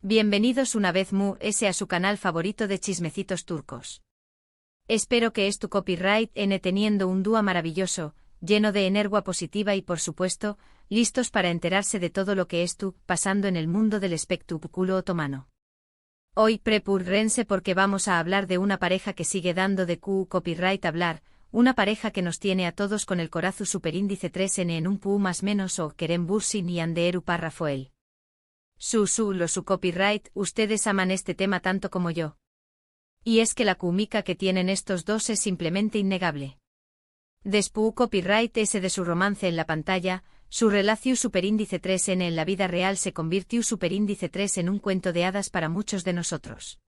Bienvenidos una vez más a su canal favorito de chismecitos turcos. Espero que tu copyright teniendo un día maravilloso, lleno de energía positiva y por supuesto, listos para enterarse de todo lo que pasando en el mundo del espectáculo otomano. Hoy prepúrense porque vamos a hablar de una pareja que sigue dando de copyright hablar, una pareja que nos tiene a todos con el corazón superíndice 3n en un pu más menos o Kerem Bürsin y Hande Erçel. Su copyright, ustedes aman este tema tanto como yo. Y es que la química que tienen estos dos es simplemente innegable. Después copyright ese de su romance en la pantalla, su relación superíndice 3n en la vida real se convirtió superíndice 3 en un cuento de hadas para muchos de nosotros.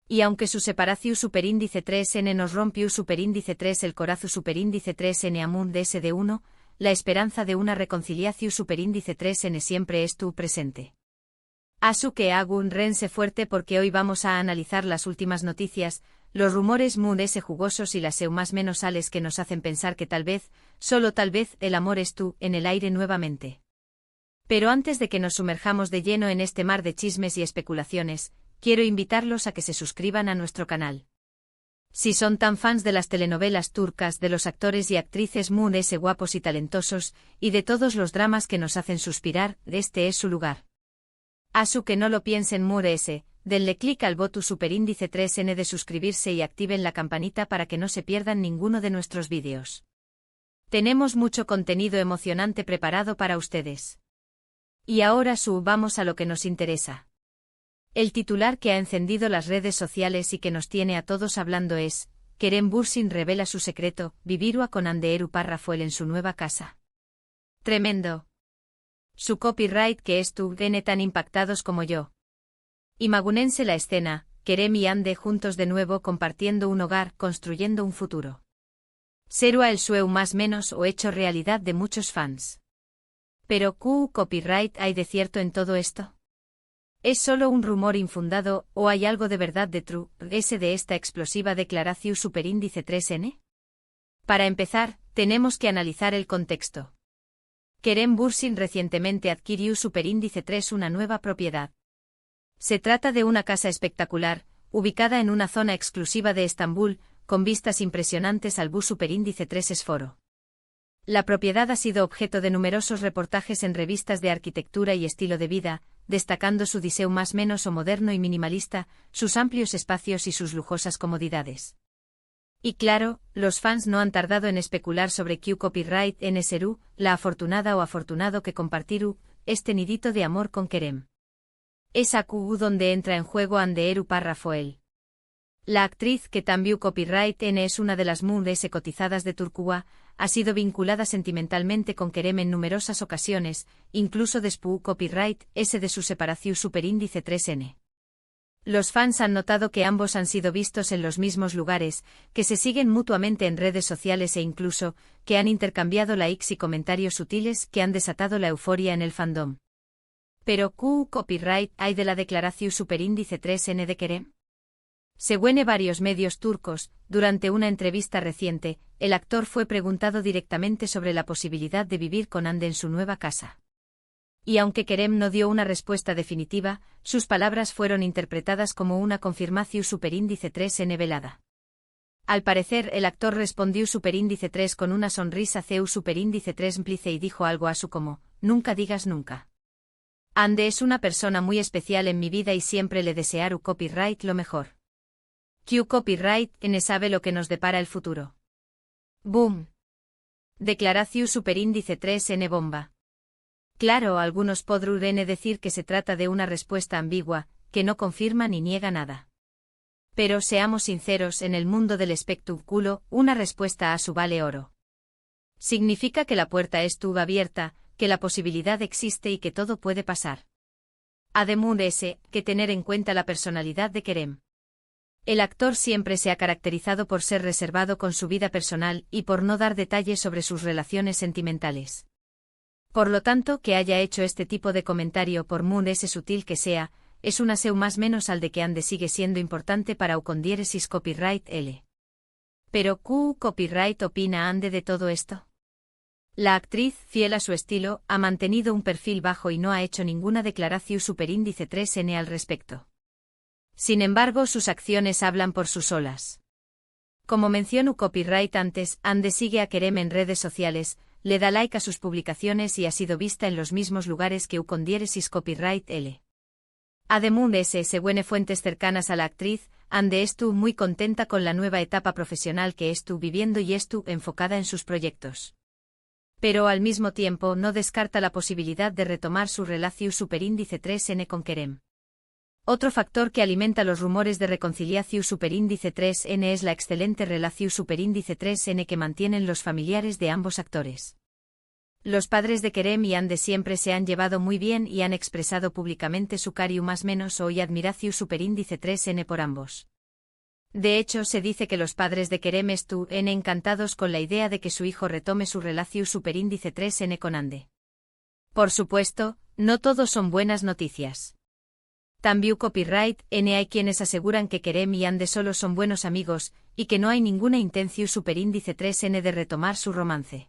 Y aunque su separación superíndice 3n nos rompió superíndice 3 el corazón superíndice 3n amun de SD1, la esperanza de una reconciliación superíndice 3n siempre estuvo presente. Asu que hago rense fuerte porque hoy vamos a analizar las últimas noticias, los rumores jugosos y las más menos sales que nos hacen pensar que tal vez, solo tal vez, el amor en el aire nuevamente. Pero antes de que nos sumerjamos de lleno en este mar de chismes y especulaciones, quiero invitarlos a que se suscriban a nuestro canal. Si son tan fans de las telenovelas turcas, de los actores y actrices guapos y talentosos, y de todos los dramas que nos hacen suspirar, este es su lugar. Asu que no lo piensen denle clic al botón superíndice 3n de suscribirse y activen la campanita para que no se pierdan ninguno de nuestros vídeos. Tenemos mucho contenido emocionante preparado para ustedes. Y ahora vamos a lo que nos interesa. El titular que ha encendido las redes sociales y que nos tiene a todos hablando es, Kerem Bürsin revela su secreto, vivirá con Hande Erçel en su nueva casa. Tremendo. Su copyright que viene tan impactados como yo. Imagúnense la escena, Kerem y Hande juntos de nuevo compartiendo un hogar, construyendo un futuro. Será el sueño más menos o hecho realidad de muchos fans. Pero copyright hay de cierto en todo esto? ¿Es solo un rumor infundado o hay algo de verdad de true de esta explosiva declaración superíndice 3n? Para empezar, tenemos que analizar el contexto. Kerem Bürsin recientemente adquirió superíndice 3 una nueva propiedad. Se trata de una casa espectacular, ubicada en una zona exclusiva de Estambul, con vistas impresionantes al bus superíndice 3 Esforo. La propiedad ha sido objeto de numerosos reportajes en revistas de arquitectura y estilo de vida, destacando su diseño más menos o moderno y minimalista, sus amplios espacios y sus lujosas comodidades. Y claro, los fans no han tardado en especular sobre copyright en Seru, la afortunada o afortunado que compartirá este nidito de amor con Kerem. Es aquí donde entra en juego Hande Erçel. La actriz que también copyright es una de las cotizadas de Turquía, ha sido vinculada sentimentalmente con Kerem en numerosas ocasiones, incluso después copyright de su separación superíndice 3n. Los fans han notado que ambos han sido vistos en los mismos lugares, que se siguen mutuamente en redes sociales e incluso, que han intercambiado likes y comentarios sutiles que han desatado la euforia en el fandom. Pero copyright hay de la declaración superíndice 3n de Kerem. Según varios medios turcos, durante una entrevista reciente, el actor fue preguntado directamente sobre la posibilidad de vivir con Hande en su nueva casa. Y aunque Kerem no dio una respuesta definitiva, sus palabras fueron interpretadas como una confirmación superíndice 3n velada. Al parecer el actor respondió superíndice 3 con una sonrisa superíndice 3 cómplice y dijo algo así como, nunca digas nunca. Hande es una persona muy especial en mi vida y siempre le desearé copyright lo mejor. Copyright sabe lo que nos depara el futuro. Boom. Declaración superíndice 3n bomba. Claro, algunos podrán decir que se trata de una respuesta ambigua, que no confirma ni niega nada. Pero seamos sinceros, en el mundo del espectáculo, una respuesta a su vale oro. Significa que la puerta estuvo abierta, que la posibilidad existe y que todo puede pasar. Además que tener en cuenta la personalidad de Kerem. El actor siempre se ha caracterizado por ser reservado con su vida personal y por no dar detalles sobre sus relaciones sentimentales. Por lo tanto, que haya hecho este tipo de comentario por sutil que sea, es un aseo más menos al de que Hande sigue siendo importante para Ucondiéresis copyright L. Pero copyright opina Hande de todo esto. La actriz, fiel a su estilo, ha mantenido un perfil bajo y no ha hecho ninguna declaración superíndice 3N al respecto. Sin embargo, sus acciones hablan por sus solas. Como mencionó copyright antes, Ande sigue a Kerem en redes sociales, le da like a sus publicaciones y ha sido vista en los mismos lugares que con diéresis copyright L. Además buene fuentes cercanas a la actriz, Ande estuvo muy contenta con la nueva etapa profesional que estuvo viviendo y estuvo enfocada en sus proyectos. Pero al mismo tiempo no descarta la posibilidad de retomar su relación superíndice 3N con Kerem. Otro factor que alimenta los rumores de reconciliación superíndice 3N es la excelente relación superíndice 3N que mantienen los familiares de ambos actores. Los padres de Kerem y Ande siempre se han llevado muy bien y han expresado públicamente su cariño más menos o y admiración superíndice 3N por ambos. De hecho, se dice que los padres de Kerem estuvieron encantados con la idea de que su hijo retome su relación superíndice 3N con Ande. Por supuesto, no todos son buenas noticias. También copyright N hay quienes aseguran que Kerem y Ande solo son buenos amigos, y que no hay ninguna intención superíndice 3N de retomar su romance.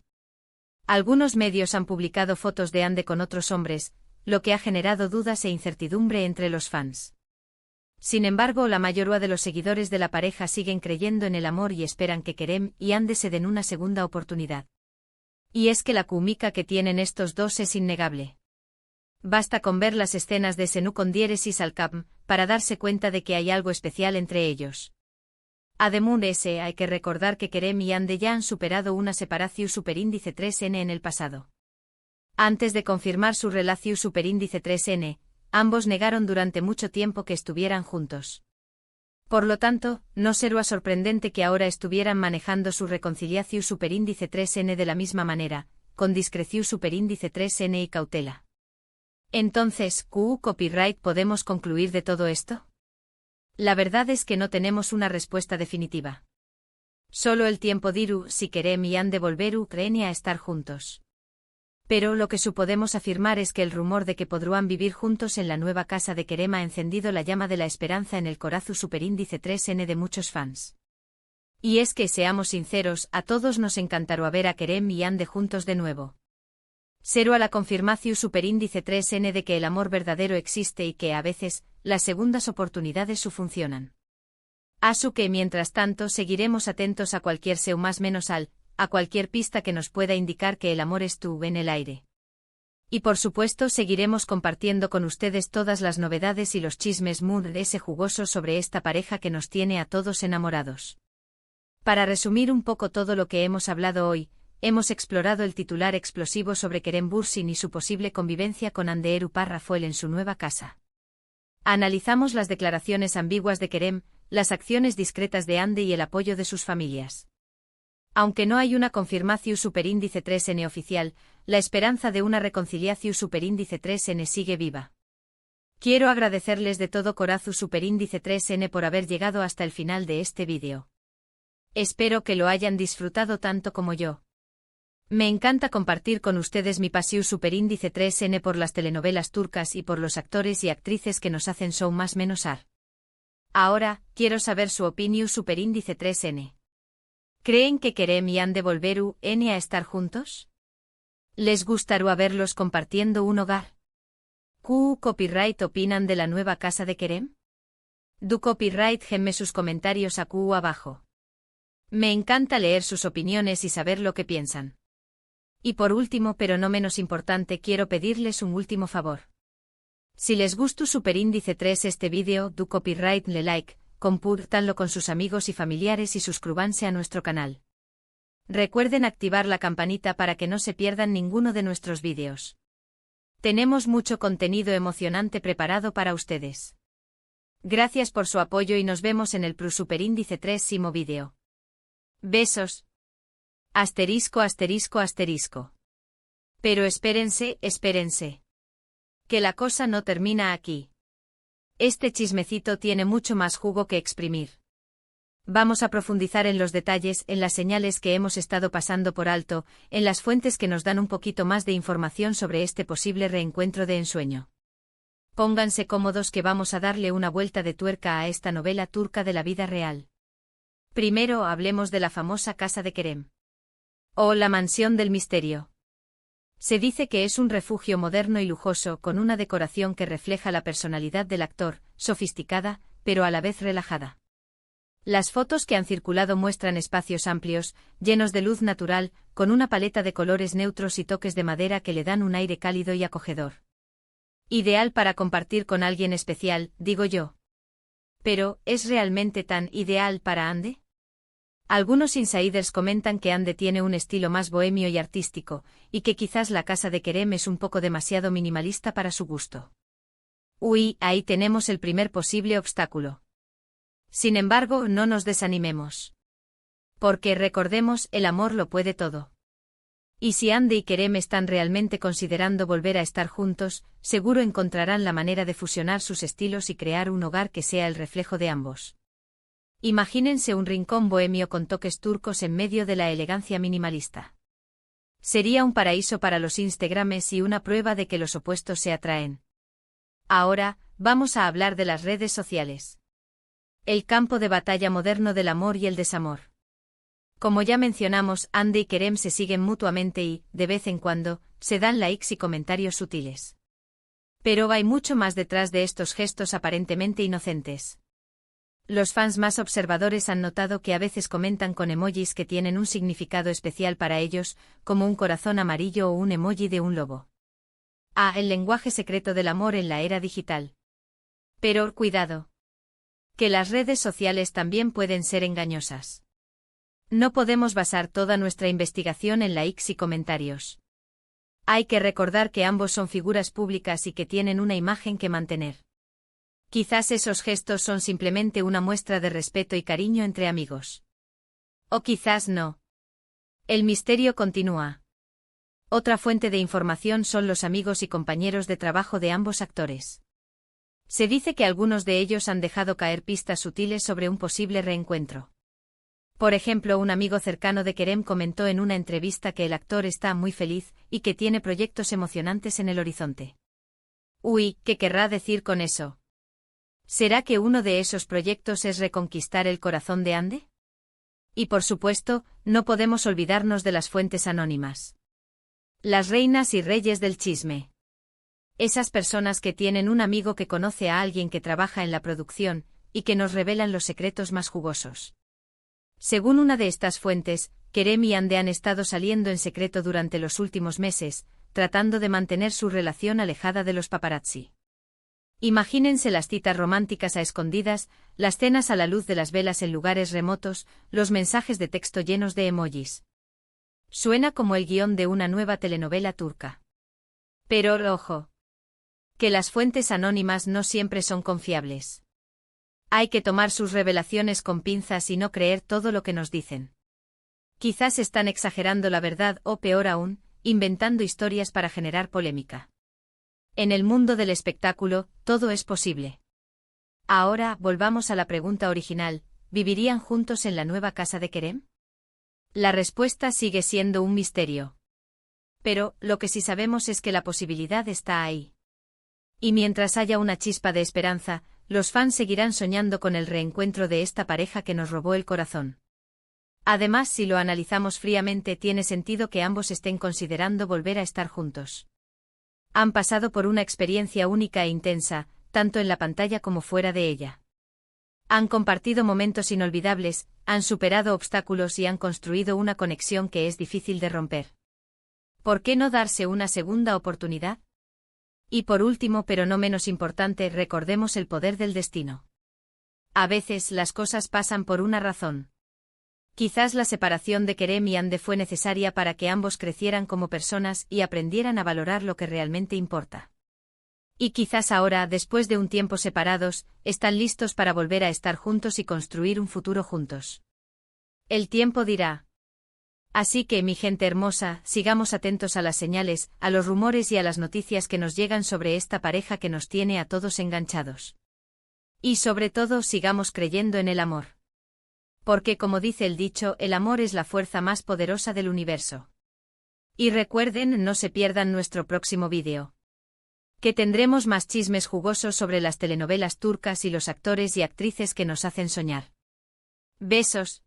Algunos medios han publicado fotos de Ande con otros hombres, lo que ha generado dudas e incertidumbre entre los fans. Sin embargo, la mayoría de los seguidores de la pareja siguen creyendo en el amor y esperan que Kerem y Ande se den una segunda oportunidad. Y es que la química que tienen estos dos es innegable. Basta con ver las escenas de Senú con diéresis al Cap para darse cuenta de que hay algo especial entre ellos. Además, hay que recordar que Kerem y Ande ya han superado una separación superíndice 3N en el pasado. Antes de confirmar su relación superíndice 3N, ambos negaron durante mucho tiempo que estuvieran juntos. Por lo tanto, no será sorprendente que ahora estuvieran manejando su reconciliación superíndice 3N de la misma manera, con discreción superíndice 3N y cautela. Entonces, ¿copyright podemos concluir de todo esto? La verdad es que no tenemos una respuesta definitiva. Solo el tiempo dirá si Kerem y Ande volveru creen a estar juntos. Pero lo que podemos afirmar es que el rumor de que podrán vivir juntos en la nueva casa de Kerem ha encendido la llama de la esperanza en el corazón superíndice 3N de muchos fans. Y es que, seamos sinceros, a todos nos encantará ver a Kerem y Ande juntos de nuevo. Será la confirmación superíndice 3N de que el amor verdadero existe y que, a veces, las segundas oportunidades funcionan. Asu que, mientras tanto, seguiremos atentos a cualquier seu más menos a cualquier pista que nos pueda indicar que el amor estuvo en el aire. Y por supuesto seguiremos compartiendo con ustedes todas las novedades y los chismes jugosos sobre esta pareja que nos tiene a todos enamorados. Para resumir un poco todo lo que hemos hablado hoy, hemos explorado el titular explosivo sobre Kerem Bürsin y su posible convivencia con Ande Rafael en su nueva casa. Analizamos las declaraciones ambiguas de Kerem, las acciones discretas de Ande y el apoyo de sus familias. Aunque no hay una confirmación superíndice 3N oficial, la esperanza de una reconciliación superíndice 3N sigue viva. Quiero agradecerles de todo corazón superíndice 3N por haber llegado hasta el final de este vídeo. Espero que lo hayan disfrutado tanto como yo. Me encanta compartir con ustedes mi pasión superíndice 3N por las telenovelas turcas y por los actores y actrices que nos hacen show más menos ar. Ahora, quiero saber su opinión superíndice 3N. ¿Creen que Kerem y Ande volveru a estar juntos? ¿Les gustaría verlos compartiendo un hogar? ¿Qué copyright opinan de la nueva casa de Kerem? Du copyright genme sus comentarios aquí abajo. Me encanta leer sus opiniones y saber lo que piensan. Y por último, pero no menos importante, quiero pedirles un último favor. Si les gustó superíndice 3 este vídeo, du copyright le like, compártanlo con sus amigos y familiares y suscríbanse a nuestro canal. Recuerden activar la campanita para que no se pierdan ninguno de nuestros vídeos. Tenemos mucho contenido emocionante preparado para ustedes. Gracias por su apoyo y nos vemos en el superíndice 3º vídeo. Besos. Asterisco asterisco asterisco. Pero espérense, espérense. Que la cosa no termina aquí. Este chismecito tiene mucho más jugo que exprimir. Vamos a profundizar en los detalles, en las señales que hemos estado pasando por alto, en las fuentes que nos dan un poquito más de información sobre este posible reencuentro de ensueño. Pónganse cómodos que vamos a darle una vuelta de tuerca a esta novela turca de la vida real. Primero hablemos de la famosa casa de Kerem. O la mansión del misterio. Se dice que es un refugio moderno y lujoso con una decoración que refleja la personalidad del actor, sofisticada, pero a la vez relajada. Las fotos que han circulado muestran espacios amplios, llenos de luz natural, con una paleta de colores neutros y toques de madera que le dan un aire cálido y acogedor. Ideal para compartir con alguien especial, digo yo. Pero, ¿es realmente tan ideal para Ande? Algunos insiders comentan que Ande tiene un estilo más bohemio y artístico, y que quizás la casa de Kerem es un poco demasiado minimalista para su gusto. Uy, ahí tenemos el primer posible obstáculo. Sin embargo, no nos desanimemos. Porque recordemos, el amor lo puede todo. Y si Ande y Kerem están realmente considerando volver a estar juntos, seguro encontrarán la manera de fusionar sus estilos y crear un hogar que sea el reflejo de ambos. Imagínense un rincón bohemio con toques turcos en medio de la elegancia minimalista. Sería un paraíso para los Instagrames y una prueba de que los opuestos se atraen. Ahora, vamos a hablar de las redes sociales. El campo de batalla moderno del amor y el desamor. Como ya mencionamos, Ande y Kerem se siguen mutuamente y, de vez en cuando, se dan likes y comentarios sutiles. Pero hay mucho más detrás de estos gestos aparentemente inocentes. Los fans más observadores han notado que a veces comentan con emojis que tienen un significado especial para ellos, como un corazón amarillo o un emoji de un lobo. El lenguaje secreto del amor en la era digital. Pero, cuidado. Que las redes sociales también pueden ser engañosas. No podemos basar toda nuestra investigación en likes y comentarios. Hay que recordar que ambos son figuras públicas y que tienen una imagen que mantener. Quizás esos gestos son simplemente una muestra de respeto y cariño entre amigos. O quizás no. El misterio continúa. Otra fuente de información son los amigos y compañeros de trabajo de ambos actores. Se dice que algunos de ellos han dejado caer pistas sutiles sobre un posible reencuentro. Por ejemplo, un amigo cercano de Kerem comentó en una entrevista que el actor está muy feliz y que tiene proyectos emocionantes en el horizonte. Uy, ¿qué querrá decir con eso? ¿Será que uno de esos proyectos es reconquistar el corazón de Ande? Y por supuesto, no podemos olvidarnos de las fuentes anónimas. Las reinas y reyes del chisme. Esas personas que tienen un amigo que conoce a alguien que trabaja en la producción, y que nos revelan los secretos más jugosos. Según una de estas fuentes, Kerem y Ande han estado saliendo en secreto durante los últimos meses, tratando de mantener su relación alejada de los paparazzi. Imagínense las citas románticas a escondidas, las cenas a la luz de las velas en lugares remotos, los mensajes de texto llenos de emojis. Suena como el guión de una nueva telenovela turca. Pero, ojo. Que las fuentes anónimas no siempre son confiables. Hay que tomar sus revelaciones con pinzas y no creer todo lo que nos dicen. Quizás están exagerando la verdad o, peor aún, inventando historias para generar polémica. En el mundo del espectáculo, todo es posible. Ahora, volvamos a la pregunta original, ¿vivirían juntos en la nueva casa de Kerem? La respuesta sigue siendo un misterio. Pero, lo que sí sabemos es que la posibilidad está ahí. Y mientras haya una chispa de esperanza, los fans seguirán soñando con el reencuentro de esta pareja que nos robó el corazón. Además, si lo analizamos fríamente, tiene sentido que ambos estén considerando volver a estar juntos. Han pasado por una experiencia única e intensa, tanto en la pantalla como fuera de ella. Han compartido momentos inolvidables, han superado obstáculos y han construido una conexión que es difícil de romper. ¿Por qué no darse una segunda oportunidad? Y por último, pero no menos importante, recordemos el poder del destino. A veces las cosas pasan por una razón. Quizás la separación de Kerem y Ande fue necesaria para que ambos crecieran como personas y aprendieran a valorar lo que realmente importa. Y quizás ahora, después de un tiempo separados, están listos para volver a estar juntos y construir un futuro juntos. El tiempo dirá. Así que, mi gente hermosa, sigamos atentos a las señales, a los rumores y a las noticias que nos llegan sobre esta pareja que nos tiene a todos enganchados. Y sobre todo, sigamos creyendo en el amor. Porque, como dice el dicho, el amor es la fuerza más poderosa del universo. Y recuerden, no se pierdan nuestro próximo vídeo. Que tendremos más chismes jugosos sobre las telenovelas turcas y los actores y actrices que nos hacen soñar. Besos.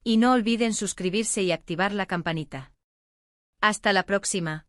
Y no olviden suscribirse y activar la campanita. Hasta la próxima.